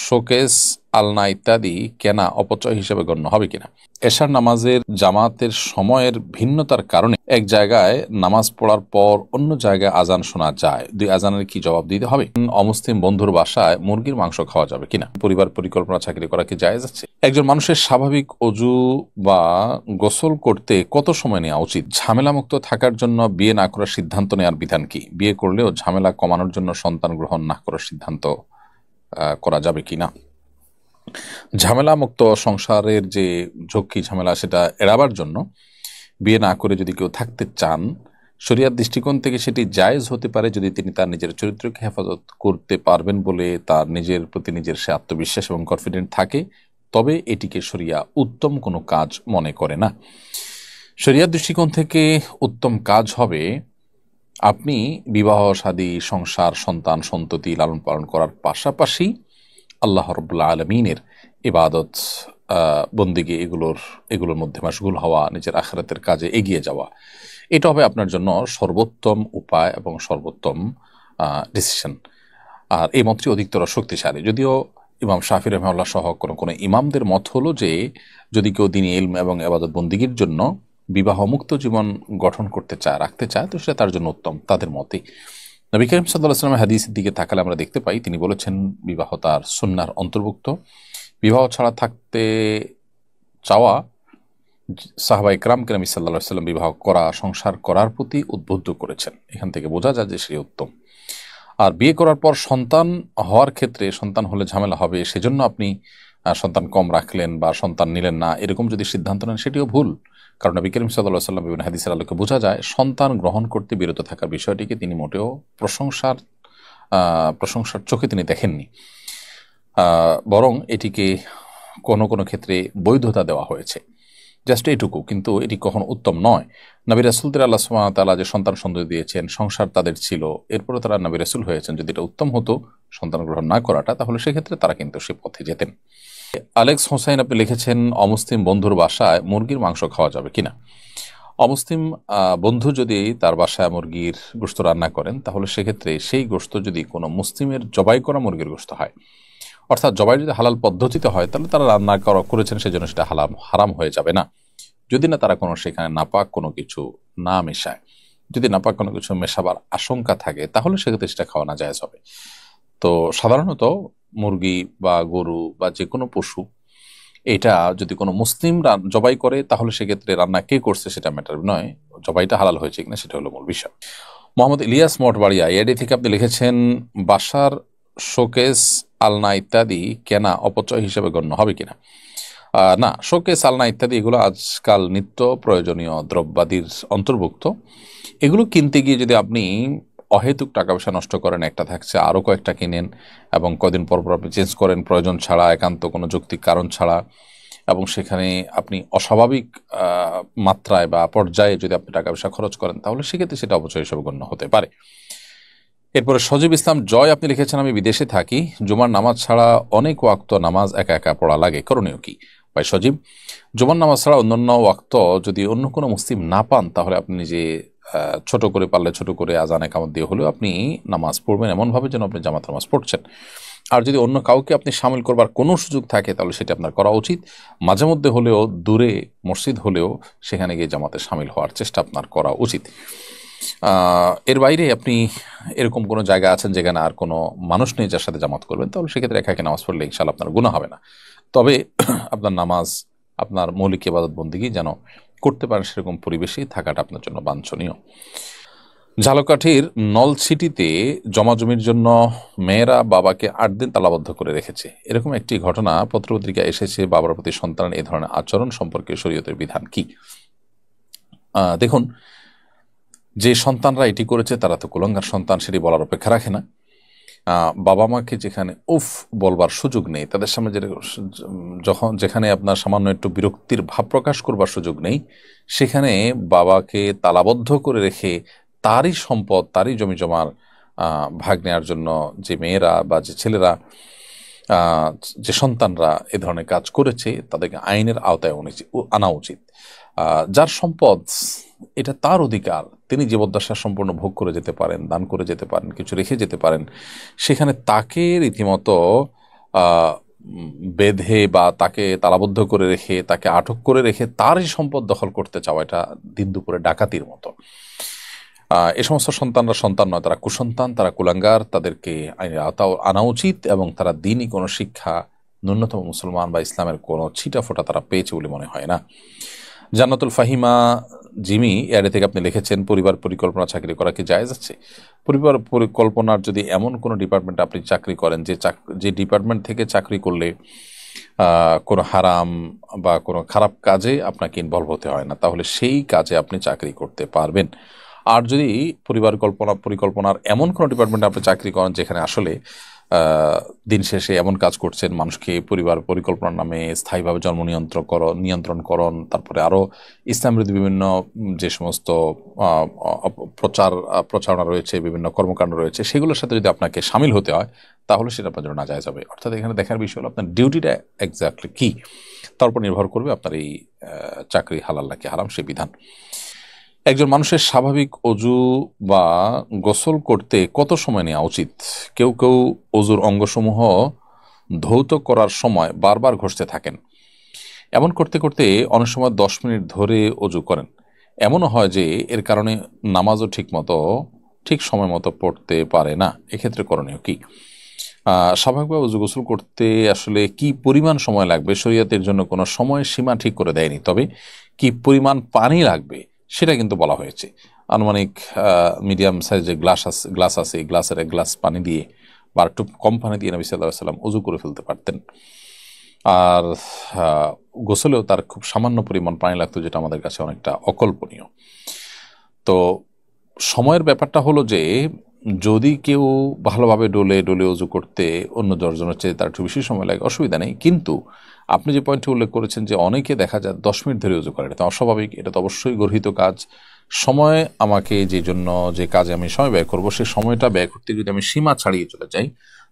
Showcase, আলনা ইত্যাদি কেনা অপচয় হিসেবে গণ্য হবে কিনা? এশার নামাজের জামাতের সময়ের ভিন্নতার কারণে এক জায়গায় নামাজ পড়ার পর অন্য জায়গায় আজান শোনা যায়, দুই আজানের কি জবাব দিতে হবে? অমুসলিম বন্ধুর বাসায় মুরগির মাংস খাওয়া যাবে কিনা? পরিবার পরিকল্পনা চাকরি করা কি জায়েজ আছে? একজন মানুষের স্বাভাবিক অজু বা গোসল করতে কত সময় নেওয়া উচিত? ঝামেলামুক্ত থাকার জন্য বিয়ে না করার সিদ্ধান্ত নেওয়ার বিধান কি? বিয়ে করলেও ঝামেলা কমানোর জন্য সন্তান গ্রহণ না করার সিদ্ধান্ত করা যাবে কিনা? ঝামেলা মুক্ত সংসারের যে ঝক্কি ঝামেলা সেটা এড়াবার জন্য বিয়ে না করে যদি কেউ থাকতে চান, শরিয়ার দৃষ্টিকোণ থেকে সেটি জায়েজ হতে পারে যদি তিনি তার নিজের চরিত্রকে হেফাজত করতে পারবেন বলে তার নিজের প্রতি নিজের সে আত্মবিশ্বাস এবং কনফিডেন্ট থাকে, তবে এটিকে শরিয়া উত্তম কোনো কাজ মনে করে না। শরিয়ার দৃষ্টিকোণ থেকে উত্তম কাজ হবে আপনি বিবাহ শাদী সংসার সন্তান সন্ততি লালন পালন করার পাশাপাশি আল্লাহ রাব্বুল আলামিনের ইবাদত বন্দিগি এগুলোর মধ্যে মাশগুল হওয়া, নিজের আখিরাতের কাজে এগিয়ে যাওয়া। এটা হবে আপনার জন্য সর্বোত্তম উপায় এবং সর্বোত্তম ডিসিশন। আর এই মতটি অধিকতর শক্তিশালী, যদিও ইমাম শাফি রাহিমাহুল্লাহ সহ কোনো ইমামদের মত হলো যে যদি কেউ দ্বীনি ইলম এবং ইবাদত বন্দিগির জন্য বিবাহ মুক্ত জীবন গঠন করতে চায়, রাখতে চায়, তো সেটা তার জন্য উত্তম। তাদের মতে নবী করিম সাল্লাল্লাহু আলাইহি ওয়াসাল্লামের হাদিসের দিকে তাকালে আমরা দেখতে পাই তিনি বলেছেন বিবাহ তার সুন্নাহর অন্তর্ভুক্ত। বিবাহ ছাড়া থাকতে চাওয়া সাহাবায়ে কেরামকে নবী সাল্লাল্লাহু আলাইহি ওয়াসাল্লাম বিবাহ করা, সংসার করার প্রতি উদ্বুদ্ধ করেছেন। এখান থেকে বোঝা যায় যে সে উত্তম। আর বিয়ে করার পর সন্তান হওয়ার ক্ষেত্রে সন্তান হলে ঝামেলা হবে, সেজন্য আপনি সন্তান কম রাখলেন বা সন্তান নিলেন না, এরকম যদি সিদ্ধান্ত নেন সেটিও ভুল। কারণ নবী করিম সাল্লাল্লাহু আলাইহি ওয়াসাল্লাম বিভিন্ন হাদিসের আলোকে বোঝা যায় সন্তান গ্রহণ করতে বিরত থাকার বিষয়টিকে তিনি মোটেও প্রশংসার চোখে তিনি দেখেননি, বরং এটিকে কোনো কোনো ক্ষেত্রে বৈধতা দেওয়া হয়েছে, জাস্ট এটুকু। কিন্তু এটি কখনো উত্তম নয়। নবী রাসূলদের আল্লাহ সুবহানাহু ওয়া তাআলা যে সন্তান সন্ততি দিয়েছেন, সংসার তাদের ছিল, এরপরে তারা নবী রাসূল হয়েছেন, যদি এটা উত্তম হতো সন্তান গ্রহণ না করাটা, তাহলে সেক্ষেত্রে তারা কিন্তু সে পথে যেতেন। আলেক্স হোসাইন আপনি লিখেছেন অমুসলিম বন্ধুর বাসায় মুরগির মাংস খাওয়া যাবে কিনা? অমুসলিম বন্ধু যদি তার বাসায় মুরগির গোশত রান্না করেন, তাহলে সেক্ষেত্রে সেই গোশত যদি কোনো মুসলিমের জবাই করা মুরগির গোশত হয়, অর্থাৎ জবাই যদি হালাল পদ্ধতিতে হয়, তাহলে তারা রান্না করেছেন সেজন্য সেটা হারাম হয়ে যাবে না, যদি না তারা কোনো সেখানে নাপাক কোনো কিছু না মেশায়। যদি নাপাক কোনো কিছু মেশাবার আশঙ্কা থাকে তাহলে সেক্ষেত্রে সেটা খাওয়া না জায়েজ হবে। তো সাধারণত মুরগি বা গরু বা যে কোনো পশু, এটা যদি কোনো মুসলিম জবাই করে তাহলে সেক্ষেত্রে রান্না কে করছে সেটা ম্যাটার নয়, জবাইটা হালাল হয়েছে কিনা সেটা হলো মূল বিষয়। মোহাম্মদ ইলিয়াস মঠবাড়িয়া এডি থেকে আপনি লিখেছেন বাসার শোকেস, আলনা ইত্যাদি কেনা অপচয় হিসেবে গণ্য হবে কিনা? না, শোকেস, আলনা ইত্যাদি এগুলো আজকাল নিত্য প্রয়োজনীয় দ্রব্যাদির অন্তর্ভুক্ত। এগুলো কিনতে গিয়ে যদি আপনি অহেতুক টাকা পয়সা নষ্ট করেন, একটা থাকছে আরও কয়েকটা কিনেন এবং কদিন পর পর আপনি চেঞ্জ করেন প্রয়োজন ছাড়া, একান্ত কোনো যৌক্তিক কারণ ছাড়া, এবং সেখানে আপনি অস্বাভাবিক মাত্রায় বা পর্যায়ে যদি আপনি টাকা পয়সা খরচ করেন, তাহলে সেক্ষেত্রে সেটা অপচয় হিসেবে গণ্য হতে পারে। এরপরে সজীব ইসলাম জয় আপনি লিখেছেন আমি বিদেশে থাকি, জুমার নামাজ ছাড়া অনেক ওয়াক্ত নামাজ একা একা পড়া লাগে, করণীয় কি? ভাই সজীব, জুমার নামাজ ছাড়া অন্যান্য ওয়াক্ত যদি অন্য কোনো মুসলিম না পান, তাহলে আপনি নিজে ছোট করে পারলে ছোট করে আজান একামত দিয়ে হলেও আপনি নামাজ পড়বেন এমনভাবে যেন আপনি জামাত নামাজ পড়ছেন। আর যদি অন্য কাউকে আপনি সামিল করবার কোনো সুযোগ থাকে তাহলে সেটা আপনার করা উচিত। মাঝে মধ্যে হলেও দূরে মসজিদ হলেও সেখানে গিয়ে জামাতে সামিল হওয়ার চেষ্টা আপনার করা উচিত। এর বাইরে আপনি এরকম কোনো জায়গা আছেন যেখানে আর কোনো মানুষ নেই যার সাথে জামাত করবেন, তাহলে সেক্ষেত্রে একা একা নামাজ পড়লে ইনশাআল্লাহ আপনার গুনাহ হবে না। তবে আপনার নামাজ, আপনার মৌলিক ইবাদত বন্দেগী যেন করতে পারেন সেরকম পরিবেশেই থাকাটা আপনার জন্য বাঞ্ছনীয়। ঝালকাঠির নলছিটিতে জমাজমির জন্য মেয়েরা বাবাকে 8 দিন তালাবদ্ধ করে রেখেছে, এরকম একটি ঘটনা পত্রপত্রিকা এসেছে। বাবার প্রতি সন্তানের এই ধরনের আচরণ সম্পর্কে শরীয়তের বিধান কি? দেখুন, যে সন্তানরা এটি করেছে তারা তো কুলাঙ্গার সন্তান, সেটি বলার অপেক্ষা রাখে না। বাবা মাকে যেখানে উফ বলবার সুযোগ নেই, তাদের সামনে যেখানে আপনার সামান্য একটু বিরক্তির ভাব প্রকাশ করবার সুযোগ নেই, সেখানে বাবাকে তালাবদ্ধ করে রেখে তারই সম্পদ, তারই জমি জমার ভাগ নেওয়ার জন্য যে মেয়েরা বা যে ছেলেরা, যে সন্তানরা এ ধরনের কাজ করেছে, তাদেরকে আইনের আওতায় আনা উচিত। যার সম্পদ এটা তার অধিকার, তিনি জীবদ্দশা সম্পূর্ণ ভোগ করে যেতে পারেন, দান করে যেতে পারেন, কিছু রেখে যেতে পারেন, সেখানে তাকে রীতিমতো বেঁধে বা তাকে তালাবদ্ধ করে রেখে, তাকে আটক করে রেখে তারই সম্পদ দখল করতে চাওয়া, এটা দিন দুপুরে ডাকাতির মতো। এ সমস্ত সন্তানরা সন্তান নয়, তারা কুসন্তান, তারা কুলাঙ্গার, তাদেরকে আইনের আওতাও আনা উচিত এবং তারা দিনই কোনো শিক্ষা, ন্যূনতম মুসলমান বা ইসলামের কোনো ছিটাফোঁটা তারা পেয়েছে বলে মনে হয় না। জান্নাতুল ফাহিমা জিমি এর থেকে আপনি লিখেছেন, পরিবার পরিকল্পনা চাকরি করা কি জায়েজ আছে? পরিবার পরিকল্পনার যদি এমন কোনো ডিপার্টমেন্টে আপনি চাকরি করেন যে ডিপার্টমেন্ট থেকে চাকরি করলে কোনো হারাম বা কোনো খারাপ কাজে আপনাকে ইনভলভ হতে হয় না, তাহলে সেই কাজে আপনি চাকরি করতে পারবেন। আর যদি পরিকল্পনার এমন কোনো ডিপার্টমেন্টে আপনি চাকরি করেন যেখানে আসলে দিন শেষে এমন কাজ করছেন, মানুষকে পরিবার পরিকল্পনার নামে স্থায়ীভাবে জন্ম নিয়ন্ত্রণকরণ, তারপরে আরও ইসলাম বিরোধী বিভিন্ন যে সমস্ত প্রচারণা রয়েছে, বিভিন্ন কর্মকাণ্ড রয়েছে, সেগুলোর সাথে যদি আপনাকে সামিল হতে হয়, তাহলে সেটা আপনার জন্য নাজায়েজ হবে। অর্থাৎ এখানে দেখার বিষয় হলো আপনার ডিউটিটা এক্স্যাক্টলি কী, তার উপর নির্ভর করবে আপনার এই চাকরি হালাল নাকি হারাম সেই বিধান। একজন মানুষের স্বাভাবিক অজু বা গোসল করতে কত সময় নেওয়া উচিত? কেউ কেউ অজুর অঙ্গসমূহ ধৌত করার সময় বারবার ঘষতে থাকেন। এমন করতে করতে অনেক সময় 10 মিনিট ধরে অজু করেন। এমনও হয় যে এর কারণে নামাজও ঠিক সময় মতো পড়তে পারে না। এক্ষেত্রে করণীয় কি? স্বাভাবিকভাবে অজু গোসল করতে আসলে কি পরিমাণ সময় লাগবে, শরীয়তের জন্য কোনো সময় সীমা ঠিক করে দেয়নি, তবে কি পরিমাণ পানি লাগবে সেটা কিন্তু বলা হয়েছে। আনুমানিক মিডিয়াম সাইজের গ্লাস আছে, এই গ্লাসের 1 গ্লাস পানি দিয়ে বা একটু কম পানি দিয়ে নবী সাল্লাল্লাহু আলাইহি ওয়াসাল্লাম অজু করে ফেলতে পারতেন। আর গোসলেও তার খুব সামান্য পরিমাণ পানি লাগতো, যেটা আমাদের কাছে অনেকটা অকল্পনীয়। তো সময়ের ব্যাপারটা হলো যে যদি কেউ ভালোভাবে ডোলে অজু করতে অন্য দশজনের চেয়ে তার একটু বেশি সময় লাগে, অসুবিধা নেই। কিন্তু আপনি যে পয়েন্টটি উল্লেখ করেছেন যে অনেকে দেখা যায় 10 মিনিট ধরে অজু করে, এটা তো অস্বাভাবিক, এটা তো অবশ্যই গর্হিত কাজ। সময় আমাকে যে কাজে আমি সময় ব্যয় করবো, সেই সময়টা ব্যয় করতে যদি আমি সীমা ছাড়িয়ে চলে যাই,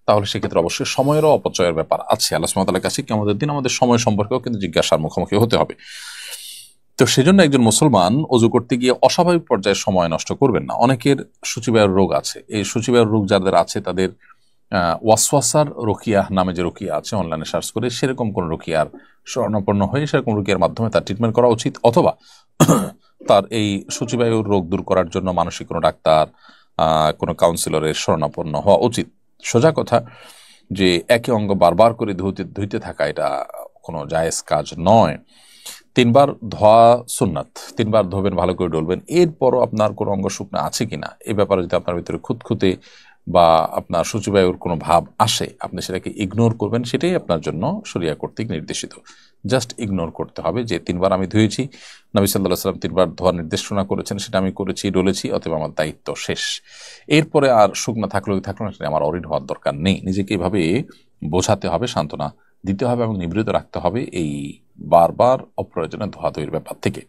তাহলে সেক্ষেত্রে অবশ্যই সময়েরও অপচয়ের ব্যাপার আছে। আল্লাহ সুবহানাহু ওয়া তাআলার কাছে কিয়ামতের দিন আমাদের সময় সম্পর্কেও কিন্তু জিজ্ঞাসার মুখোমুখি হতে হবে। তো সেজন্য একজন মুসলমান অজু করতে গিয়ে অস্বাভাবিক পর্যায়ে সময় নষ্ট করবেন না। অনেকের সূচিবায়ুর রোগ আছে, এই সূচিবায়ুর রোগ যাদের আছে তাদের ওয়াসওয়াসার রুকিয়া নামে যে রুকিয়া আছে, অনলাইনে সার্চ করে সেরকম কোন রুকিয়ার শরণাপন্ন হয়ে সেরকম রুকিয়ার মাধ্যমে তার ট্রিটমেন্ট করা উচিত, অথবা তার এই সূচিবায়ুর রোগ দূর করার জন্য মানসিক কোনো ডাক্তার, কোনো কাউন্সিলরের শরণাপন্ন হওয়া উচিত। সোজা কথা যে একই অঙ্গ বারবার করে ধুইতে থাকা এটা কোনো জায়েজ কাজ নয়। 3 বার ধোয়া সুন্নাত, 3 বার ধোবেন, ভালো করে ডলবেন। এরপরও আপনার কোনো অঙ্গ শুকনো আছে কিনা এই ব্যাপারে যদি আপনার ভিতরে খুঁতখুঁতে বা আপনার সূচিবায়ুর কোনো ভাব আসে, আপনি সেটাকে ইগনোর করবেন, সেটাই আপনার জন্য শরিয়া কর্তৃক নির্দেশিত। জাস্ট ইগনোর করতে হবে যে 3 বার আমি ধুয়েছি, নবী সাল্লাল্লাহু আলাইহি ওয়াসাল্লাম 3 বার ধোয়ার নির্দেশনা করেছেন, সেটা আমি করেছি, ডলেছি, অথবা আমার দায়িত্ব শেষ। এরপরে আর শুকনো থাকলো না, সেটা আমার অরিড হওয়ার দরকার নেই। নিজেকে এভাবে বোঝাতে হবে, সান্ত্বনা দিতে হবে এবং নিবৃত রাখতে হবে এই বারবার অপ্রয়োজনে ধোয়াধুয়ির ব্যাপার থেকে।